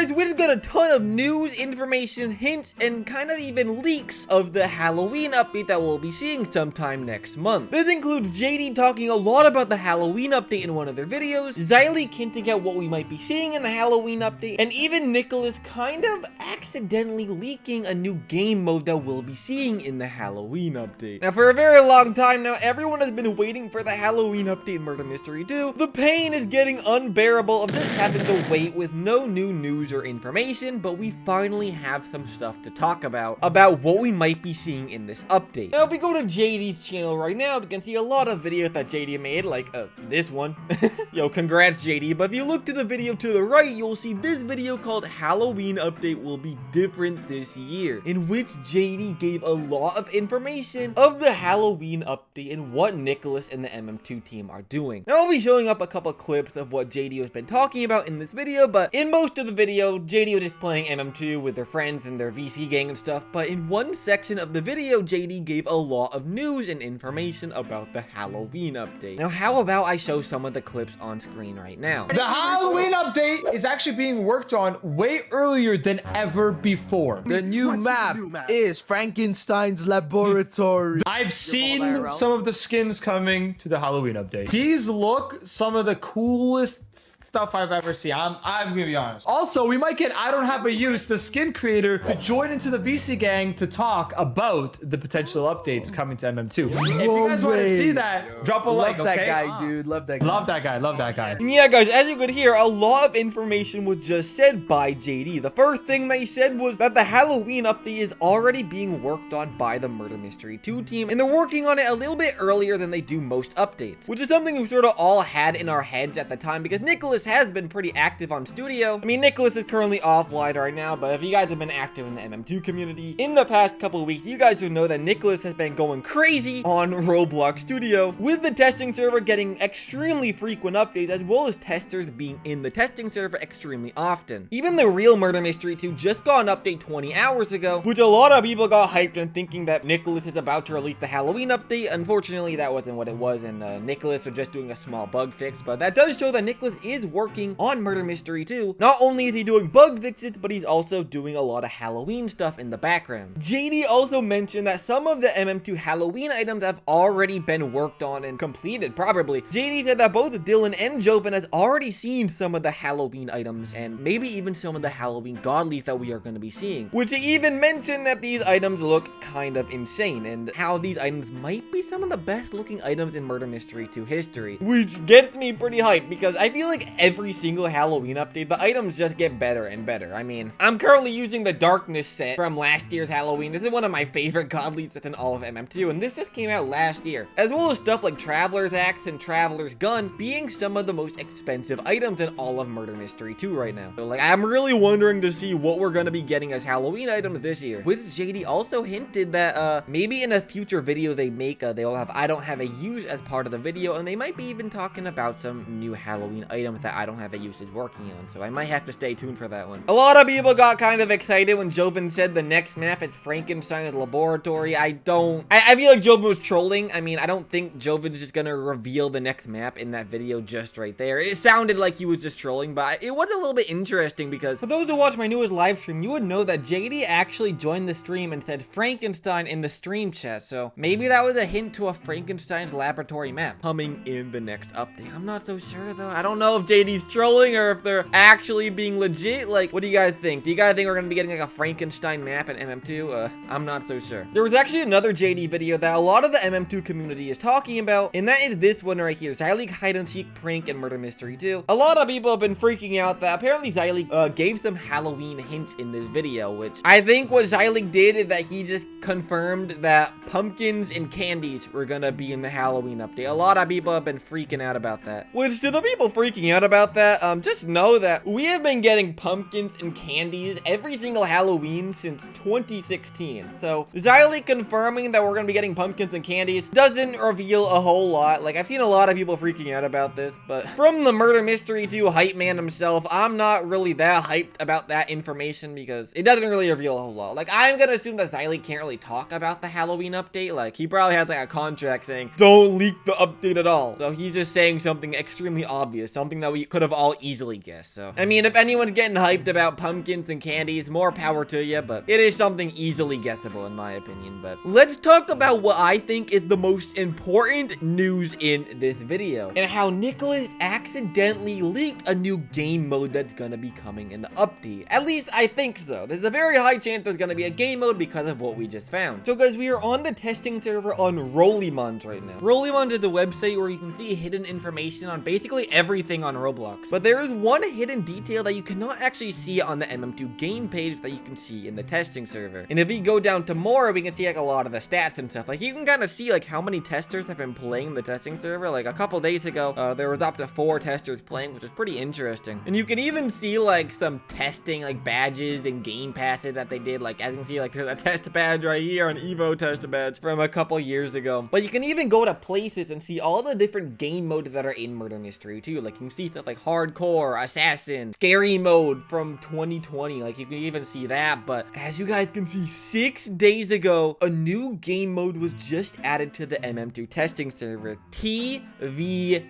guys, we just got a ton of news, information, hints, and kind of even leaks of the Halloween update that we'll be seeing sometime next month. This includes JD talking a lot about the Halloween update in one of their videos, 𝔼𝕬𝕗 hinting at what we might be seeing in the Halloween update, and even Nikilis kind of accidentally leaking a new game mode that we'll be seeing in the Halloween update. Now, for a very long time now, everyone has been waiting for the Halloween update in Murder Mystery 2. The pain is getting unbearable of just having to wait with no new news or information, but we finally have some stuff to talk about what we might be seeing in this update. Now, if we go to JD's channel right now, we can see a lot of videos that JD made, like this one. Yo, congrats, JD. But if you look to the video to the right, you'll see this video called Halloween Update Will Be Different This Year, in which JD gave a lot of information of the Halloween update and what Nikilis and the MM2 team are doing. Now, I'll be showing up a couple clips of what JD has been talking about in this video, but in most of the video, JD was just playing MM2 with their friends and their VC gang and stuff, but in one section of the video, JD gave a lot of news and information about the Halloween update. Now, how about I show some of the clips on screen right now? The Halloween update is actually being worked on way earlier than ever before. The new map is Frankenstein's laboratory. I've seen some of the skins coming to the Halloween update. These look some of the coolest stuff I've ever seen. I'm gonna be honest. Also, we might get I Don't Have a Use, the skin creator, to join into the VC gang to talk about the potential updates coming to MM2. If you guys want to see that, drop a like, okay? Love that guy, dude. Love that guy. Love that guy. Love that guy. And yeah, guys, as you could hear, a lot of information was just said by JD. The first thing they said was that the Halloween update is already being worked on by the Murder Mystery 2 team, and they're working on it a little bit earlier than they do most updates, which is something we sort of all had in our heads at the time because Nikilis has been pretty active on studio. I mean, Nikilis is currently offline right now, but if you guys have been active in the MM2 community in the past couple of weeks, you guys would know that Nikilis has been going crazy on Roblox Studio, with the testing server getting extremely frequent updates, as well as testers being in the testing server extremely often. Even the real Murder Mystery 2 just got an update 20 hours ago, which a lot of people got hyped and thinking that Nikilis is about to release the Halloween update. Unfortunately, that wasn't what it was, and Nikilis was just doing a small bug fix, but that does show that Nikilis is working on Murder Mystery 2. Not only is he doing bug fixes, but he's also doing a lot of Halloween stuff in the background. JD also mentioned that some of the MM2 Halloween items have already been worked on and completed, probably. JD said that both Dylan and Joven has already seen some of the Halloween items, and maybe even some of the Halloween godlies that we are going to be seeing, which he even mentioned that these items look kind of insane, and how these items might be some of the best looking items in Murder Mystery 2 history, which gets me pretty hyped because I feel like every single Halloween update, the items just get better and better. I mean, I'm currently using the Darkness set from last year's Halloween. This is one of my favorite godly sets in all of MM2, and this just came out last year, as well as stuff like Traveler's Axe and Traveler's Gun being some of the most expensive items in all of Murder Mystery 2 right now. So like, I'm really wondering to see what we're gonna be getting as Halloween items this year, which JD also hinted that maybe in a future video they make, they'll have I Don't Have a Use as part of the video, and they might be even talking about some new Halloween items that I Don't Have a Use is working on, so I might have to stay tuned for that one. A lot of people got kind of excited when Joven said the next map is Frankenstein's laboratory. I feel like Joven was trolling. I mean, I don't think Joven's just gonna reveal the next map in that video just right there. It sounded like he was just trolling, but it was a little bit interesting because for those who watch my newest live stream, you would know that JD actually joined the stream and said Frankenstein in the stream chat, so maybe that was a hint to a Frankenstein's laboratory map coming in the next update. I'm not so sure though. I don't know if JD's trolling or if they're actually being legit. Like, what do you guys think? Do you guys think we're gonna be getting like a Frankenstein map in MM2? I'm not so sure. There was actually another JD video that a lot of the MM2 community is talking about, and that is this one right here, 𝔼𝕬𝕗 hide and seek prank and Murder Mystery 2. A lot of people have been freaking out that apparently 𝔼𝕬𝕗 gave some Halloween hints in this video, which I think what 𝔼𝕬𝕗 did is that he just confirmed that pumpkins and candies were gonna be in the Halloween update. A lot of people have been freaking out about that. Which, to the people freaking out about that, just know that we have been getting pumpkins and candies every single Halloween since 2016. So 𝔼𝕬𝕗 confirming that we're gonna be getting pumpkins and candies doesn't reveal a whole lot. Like, I've seen a lot of people freaking out about this, but from the Murder Mystery 2 hype man himself, I'm not really that hyped about that information because it doesn't really reveal a whole lot. Like, I'm gonna assume that 𝔼𝕬𝕗 can't really talk about the Halloween update. Like, he probably has like a contract saying don't leak the update at all, so he's just saying something extremely obvious, something that we could have all easily guessed. So I mean, if anyone's everyone's getting hyped about pumpkins and candies, more power to you, but it is something easily guessable in my opinion. But let's talk about what I think is the most important news in this video, and how Nikilis accidentally leaked a new game mode that's gonna be coming in the update. At least I think so. There's a very high chance there's gonna be a game mode because of what we just found. So guys, we are on the testing server on 𝐼𝕬𝕻 right now. 𝐼𝕬𝕻 is the website where you can see hidden information on basically everything on Roblox. But there is one hidden detail that you cannot actually see on the MM2 game page that you can see in the testing server. And if we go down to more, we can see like a lot of the stats and stuff. Like you can kind of see like how many testers have been playing the testing server. Like a couple days ago, there was up to 4 testers playing, which is pretty interesting. And you can even see like some testing like badges and game passes that they did. Like as you can see, like there's a test badge right here, an Evo test badge from a couple years ago. But you can even go to places and see all the different game modes that are in Murder Mystery too. Like you can see stuff like hardcore, assassin, scary mode from 2020. Like you can even see that. But as you guys can see, 6 days ago, a new game mode was just added to the MM2 testing server, TVM,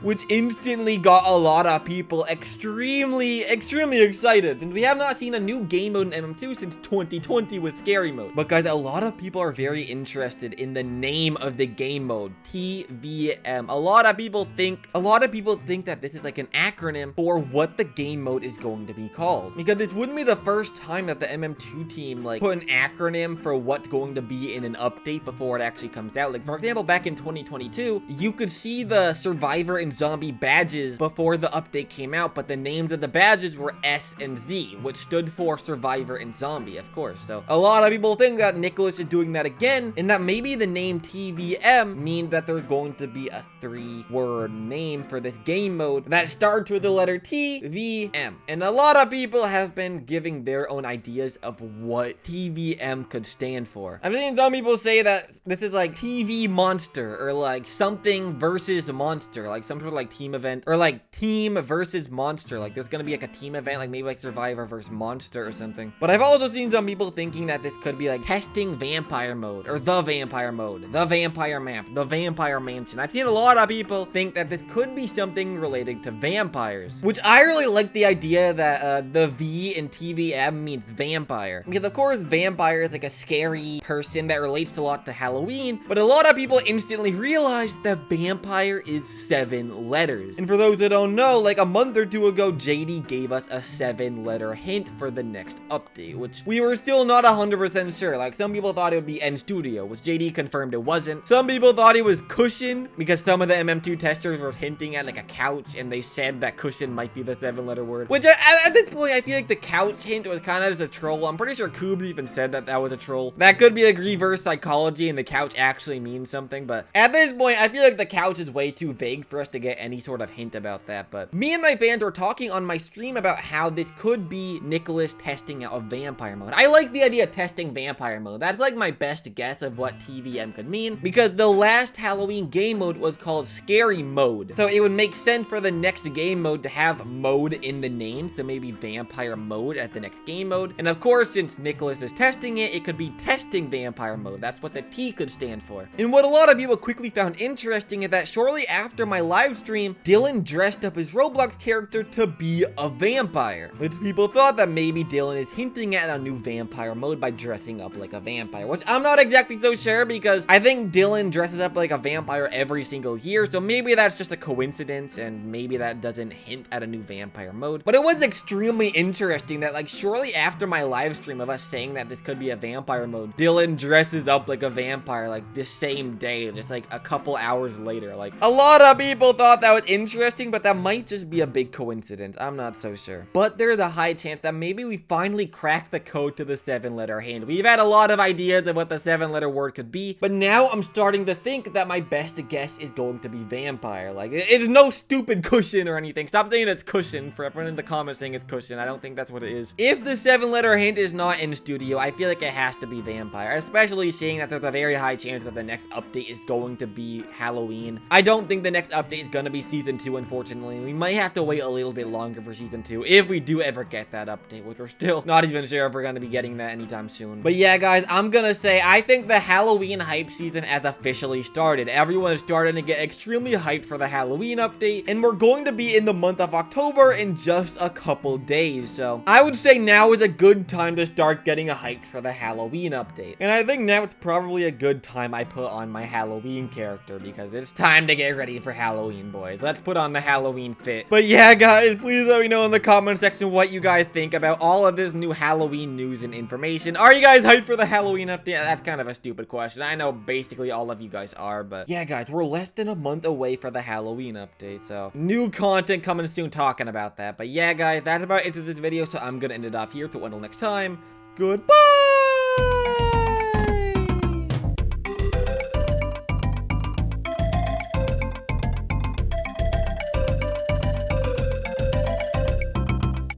which instantly got a lot of people extremely excited. And we have not seen a new game mode in MM2 since 2020 with scary mode. But guys, a lot of people are very interested in the name of the game mode, TVM. A lot of people think that this is like an acronym for what the game mode is going to be called, because this wouldn't be the first time that the MM2 team like put an acronym for what's going to be in an update before it actually comes out. Like for example, back in 2022, you could see the survivor and zombie badges before the update came out, but the names of the badges were S and Z, which stood for survivor and zombie, of course. So a lot of people think that Nikilis is doing that again, and that maybe the name TVM means that there's going to be a 3-word name for this game mode that starts with the letter TVM. And a lot of people have been giving their own ideas of what TVM could stand for. I've seen some people say that this is like TV monster, or like something versus monster, like some sort of like team event, or like team versus monster. Like there's gonna be like a team event, like maybe like Survivor versus Monster or something. But I've also seen some people thinking that this could be like testing vampire mode, or the vampire mode, the vampire map, the vampire mansion. I've seen a lot of people think that this could be something related to vampires, which I really like the idea that the V in TVM means vampire, because of course vampire is like a scary person that relates a lot to Halloween, but a lot of people instantly realized that vampire is 7 letters. And for those that don't know, like a month or 2 ago, JD gave us a 7-letter hint for the next update, which we were still not 100% sure. Like some people thought it would be N Studio, which JD confirmed it wasn't. Some people thought it was cushion, because some of the MM2 testers were hinting at like a couch, and they said that cushion might be the 7-letter word, which at this point I feel like the couch hint was kind of just a troll. I'm pretty sure Koobs even said that that was a troll. That could be like reverse psychology and the couch actually means something, but at this point I feel like the couch is way too vague for us to get any sort of hint about that. But me and my fans were talking on my stream about how this could be Nikilis testing out a vampire mode. I like the idea of testing vampire mode. That's like my best guess of what TVM could mean, because the last Halloween game mode was called scary mode, so it would make sense for the next game mode to have mode in the name, so maybe vampire mode at the next game mode. And of course, since Nikilis is testing it, it could be testing vampire mode. That's what the T could stand for. And what a lot of people quickly found interesting is that shortly after my live stream, Dylan dressed up his Roblox character to be a vampire, which people thought that maybe Dylan is hinting at a new vampire mode by dressing up like a vampire, which I'm not exactly so sure, because I think Dylan dresses up like a vampire every single year, so maybe that's just a coincidence, and maybe that doesn't hint at a new vampire mode. But it was extremely interesting that like shortly after my live stream of us saying that this could be a vampire mode, Dylan dresses up like a vampire like the same day, just like a couple hours later. Like a lot of people thought that was interesting, but that might just be a big coincidence. I'm not so sure. But there's a high chance that maybe we finally cracked the code to the 7-letter hint. We've had a lot of ideas of what the 7-letter word could be, but now I'm starting to think that my best guess is going to be vampire. Like it's no stupid cushion or anything. Stop saying it's cushion. For everyone in the comments saying it's cushion, I don't think that's what it is. If the 7-letter hint is not in studio, I feel like it has to be vampire, especially seeing that there's a very high chance that the next update is going to be Halloween. I don't think the the next update is gonna be Season 2, unfortunately. We might have to wait a little bit longer for Season 2, if we do ever get that update, which we're still not even sure if we're gonna be getting that anytime soon. But yeah, guys, I'm gonna say, I think the Halloween hype season has officially started. Everyone is starting to get extremely hyped for the Halloween update, and we're going to be in the month of October in just a couple days. So I would say now is a good time to start getting hyped for the Halloween update. And I think now it's probably a good time I put on my Halloween character, because it's time to get ready for Halloween, boys. Let's put on the Halloween fit. But yeah, guys, please let me know in the comment section what you guys think about all of this new Halloween news and information. Are you guys hyped for the Halloween update? That's kind of a stupid question. I know basically all of you guys are, but yeah, guys, we're less than a month away for the Halloween update, so new content coming soon talking about that. But yeah, guys, that's about it for this video, so I'm gonna end it off here. So until next time, goodbye!